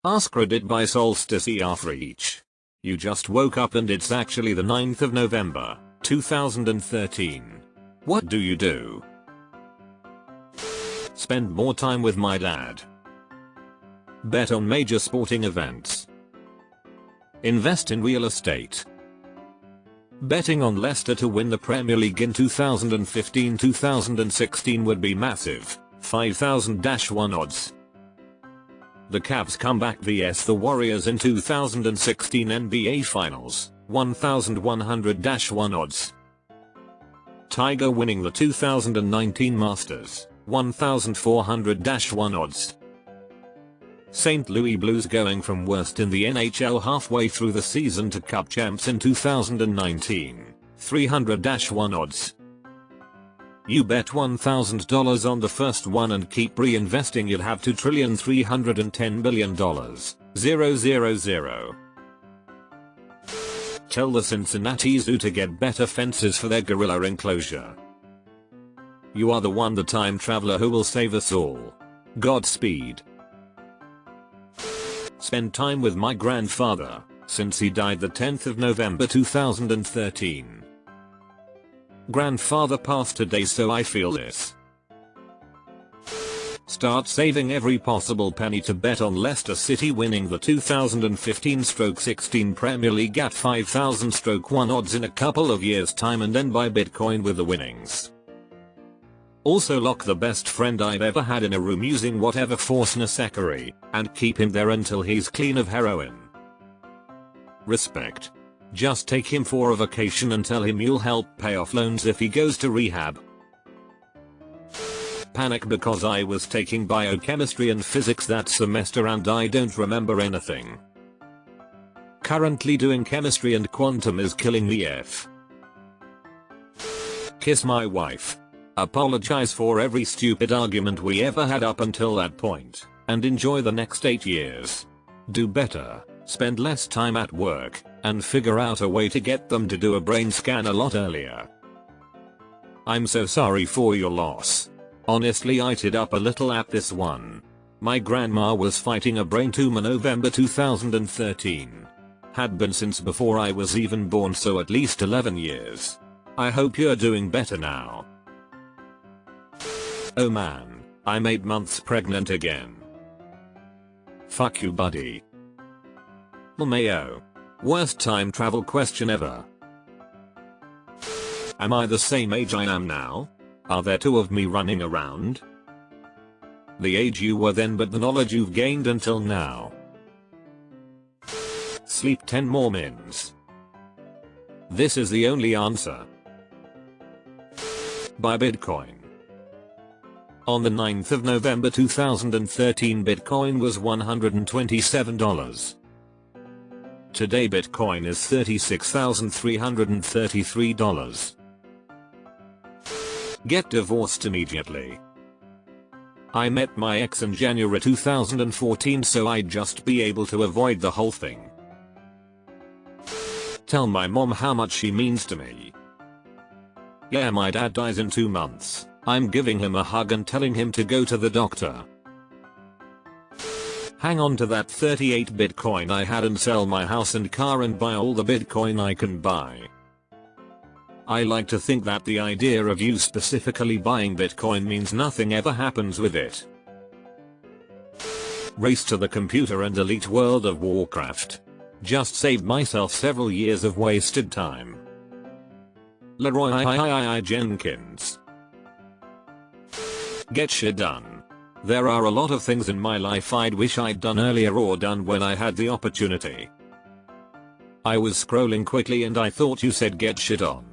Ask Reddit by solstice after each. You just woke up and it's actually the 9th of November, 2013. What do you do? Spend more time with my dad. Bet on major sporting events. Invest in real estate. Betting on Leicester to win the Premier League in 2015-2016 would be massive, 5,000-1 odds. The Cavs comeback vs the Warriors in 2016 NBA Finals, 1,100-1 odds. Tiger winning the 2019 Masters, 1,400-1 odds. St. Louis Blues going from worst in the NHL halfway through the season to Cup champs in 2019, 300-1 odds. You bet $1,000 on the first one and keep reinvesting, you'll have $2,310 billion. 000. Tell the Cincinnati Zoo to get better fences for their gorilla enclosure. You are the one, the time traveler who will save us all. Godspeed. Spend time with my grandfather, since he died the 10th of November 2013. Grandfather passed today, so I feel this. Start saving every possible penny to bet on Leicester City winning the 2015-16 Premier League at 5,000-1 odds in a couple of years' time, and then buy Bitcoin with the winnings. Also lock the best friend I've ever had in a room using whatever force necessary, and keep him there until he's clean of heroin. Respect. Just take him for a vacation and tell him you'll help pay off loans if he goes to rehab. Panic because I was taking biochemistry and physics that semester and I don't remember anything. Currently doing chemistry and quantum is killing me. Kiss my wife. Apologize for every stupid argument we ever had up until that point, and enjoy the next 8 years. Do better, spend less time at work, and figure out a way to get them to do a brain scan a lot earlier. I'm so sorry for your loss. Honestly, I teared up a little at this one. My grandma was fighting a brain tumor November 2013. Had been since before I was even born, so at least 11 years. I hope you're doing better now. Oh man, I'm 8 months pregnant again. Fuck you, buddy. LMAO. Worst time travel question ever. Am I the same age I am now? Are there 2 of me running around? The age you were then, but the knowledge you've gained until now. Sleep 10 more mins. This is the only answer. Buy Bitcoin. On the 9th of November 2013, Bitcoin was $127. Today Bitcoin is $36,333. Get divorced immediately. I met my ex in January 2014, so I'd just be able to avoid the whole thing. Tell my mom how much she means to me. Yeah, my dad dies in 2 months. I'm giving him a hug and telling him to go to the doctor. Hang on to that 38 Bitcoin I had and sell my house and car and buy all the Bitcoin I can buy. I like to think that the idea of you specifically buying Bitcoin means nothing ever happens with it. Race to the computer and delete World of Warcraft. Just saved myself several years of wasted time. Leroy Jenkins. Get shit done. There are a lot of things in my life I'd wish I'd done earlier or done when I had the opportunity. I was scrolling quickly and I thought you said get shit on.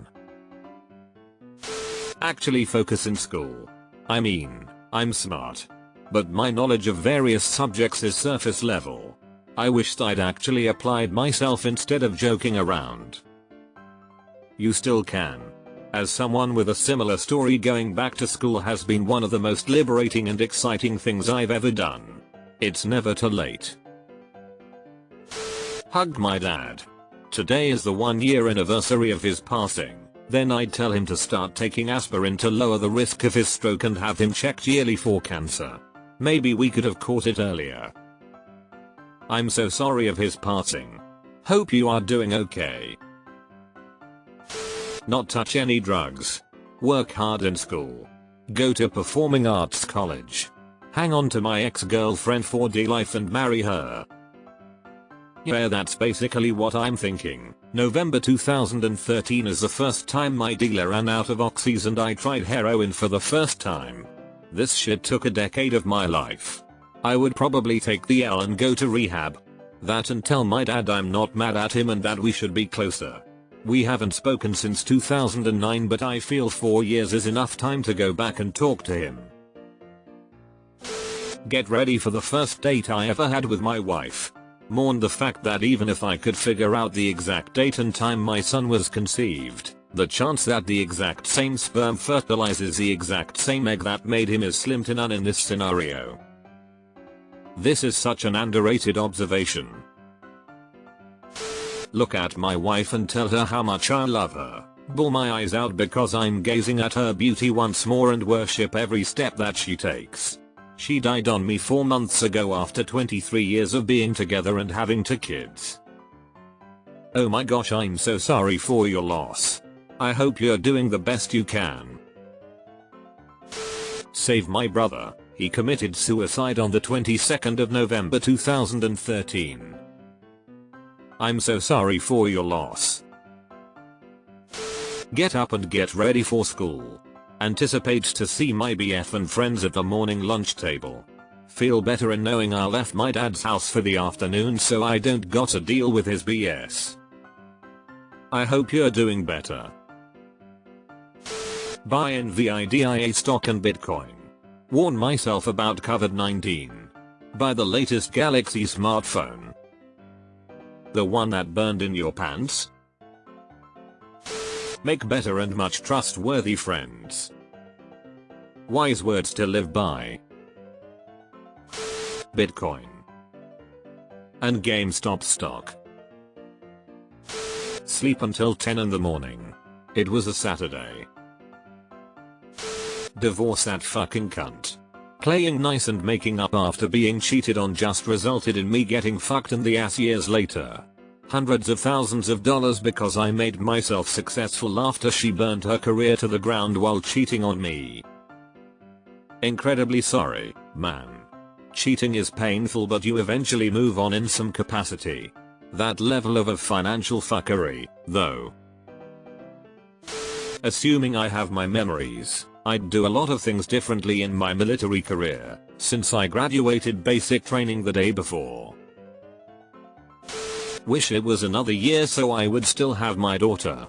Actually focus in school. I mean, I'm smart. But my knowledge of various subjects is surface level. I wished I'd actually applied myself instead of joking around. You still can. As someone with a similar story, going back to school has been one of the most liberating and exciting things I've ever done. It's never too late. Hug my dad. Today is the 1-year anniversary of his passing. Then I'd tell him to start taking aspirin to lower the risk of his stroke and have him checked yearly for cancer. Maybe we could have caught it earlier. I'm so sorry of his passing. Hope you are doing okay. Not touch any drugs. Work hard in school. Go to performing arts college. Hang on to my ex-girlfriend for dear life and marry her. Yeah, that's basically what I'm thinking. November 2013 is the first time my dealer ran out of oxys and I tried heroin for the first time. This shit took a decade of my life. I would probably take the L and go to rehab. That and tell my dad I'm not mad at him and that we should be closer. We haven't spoken since 2009, but I feel 4 years is enough time to go back and talk to him. Get ready for the first date I ever had with my wife. Mourn the fact that even if I could figure out the exact date and time my son was conceived, the chance that the exact same sperm fertilizes the exact same egg that made him is slim to none in this scenario. This is such an underrated observation. Look at my wife and tell her how much I love her. Bawl my eyes out because I'm gazing at her beauty once more and worship every step that she takes. She died on me 4 months ago after 23 years of being together and having 2 kids. Oh my gosh, I'm so sorry for your loss. I hope you're doing the best you can. Save my brother. He committed suicide on the 22nd of November 2013. I'm so sorry for your loss. Get up and get ready for school. Anticipate to see my BF and friends at the morning lunch table. Feel better in knowing I left my dad's house for the afternoon so I don't got to deal with his BS. I hope you're doing better. Buy NVIDIA stock and Bitcoin. Warn myself about COVID-19. Buy the latest Galaxy smartphone. The one that burned in your pants? Make better and much trustworthy friends. Wise words to live by. Bitcoin. And GameStop stock. Sleep until 10 in the morning. It was a Saturday. Divorce that fucking cunt. Playing nice and making up after being cheated on just resulted in me getting fucked in the ass years later. Hundreds of thousands of dollars because I made myself successful after she burned her career to the ground while cheating on me. Incredibly sorry, man. Cheating is painful but you eventually move on in some capacity. That level of financial fuckery, though. Assuming I have my memories, I'd do a lot of things differently in my military career, since I graduated basic training the day before. Wish it was another year so I would still have my daughter.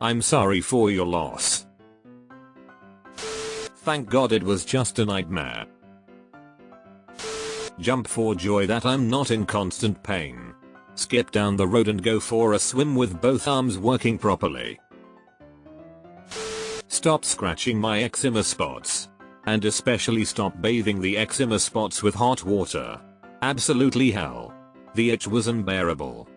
I'm sorry for your loss. Thank God it was just a nightmare. Jump for joy that I'm not in constant pain. Skip down the road and go for a swim with both arms working properly. Stop scratching my eczema spots. And especially stop bathing the eczema spots with hot water. Absolutely hell. The itch was unbearable.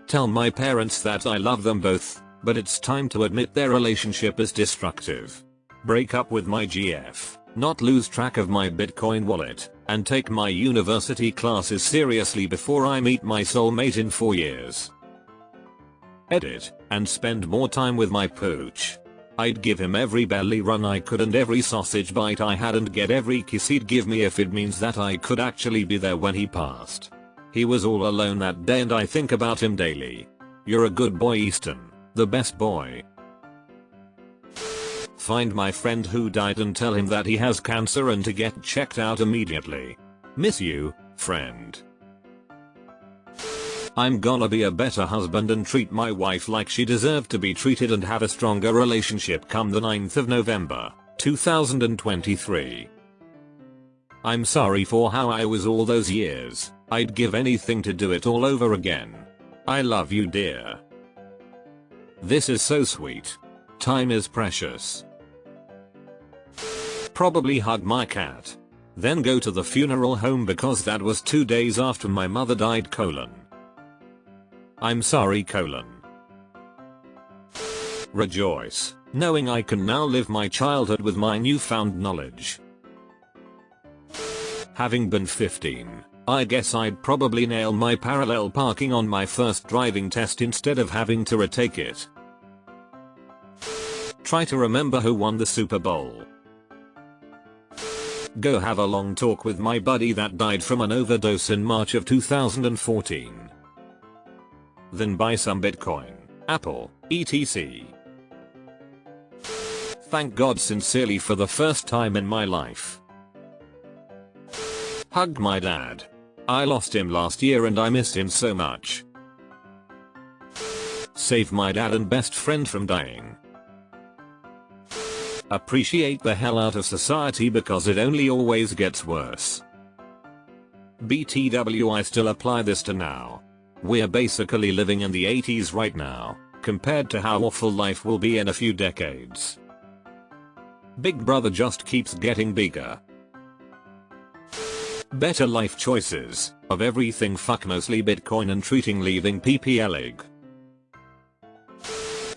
Tell my parents that I love them both, but it's time to admit their relationship is destructive. Break up with my GF, not lose track of my Bitcoin wallet, and take my university classes seriously before I meet my soulmate in 4 years. Edit, and spend more time with my pooch. I'd give him every belly run I could and every sausage bite I had and get every kiss he'd give me if it means that I could actually be there when he passed. He was all alone that day and I think about him daily. You're a good boy, Easton, the best boy. Find my friend who died and tell him that he has cancer and to get checked out immediately. Miss you, friend. I'm gonna be a better husband and treat my wife like she deserved to be treated and have a stronger relationship come the 9th of November, 2023. I'm sorry for how I was all those years. I'd give anything to do it all over again. I love you, dear. This is so sweet. Time is precious. Probably hug my cat. Then go to the funeral home because that was 2 days after my mother died, colon. I'm sorry, colon. Rejoice, knowing I can now live my childhood with my newfound knowledge. Having been 15, I guess I'd probably nail my parallel parking on my first driving test instead of having to retake it. Try to remember who won the Super Bowl. Go have a long talk with my buddy that died from an overdose in March of 2014. Then buy some Bitcoin, Apple, etc. Thank God sincerely for the first time in my life. Hug my dad. I lost him last year and I miss him so much. Save my dad and best friend from dying. Appreciate the hell out of society because it only always gets worse. BTW, I still apply this to now. We're basically living in the 80s right now, compared to how awful life will be in a few decades. Big Brother just keeps getting bigger. Better life choices, of everything fuck mostly Bitcoin and treating leaving PPLig.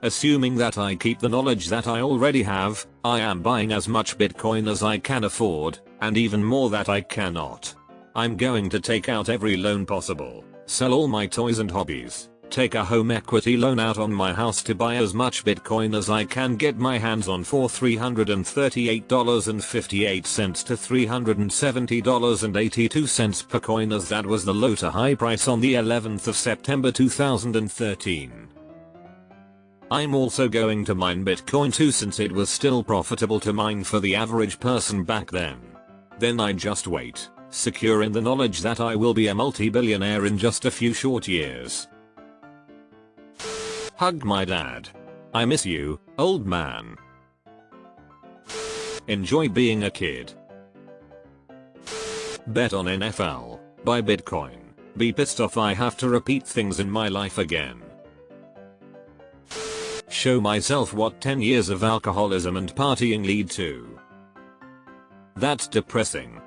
Assuming that I keep the knowledge that I already have, I am buying as much Bitcoin as I can afford, and even more that I cannot. I'm going to take out every loan possible, sell all my toys and hobbies, take a home equity loan out on my house to buy as much Bitcoin as I can get my hands on for $338.58 to $370.82 per coin, as that was the low to high price on the 11th of September 2013. I'm also going to mine Bitcoin too, since it was still profitable to mine for the average person back then. Then I just wait, secure in the knowledge that I will be a multi-billionaire in just a few short years. Hug my dad. I miss you, old man. Enjoy being a kid. Bet on NFL. Buy Bitcoin. Be pissed off I have to repeat things in my life again. Show myself what 10 years of alcoholism and partying lead to. That's depressing.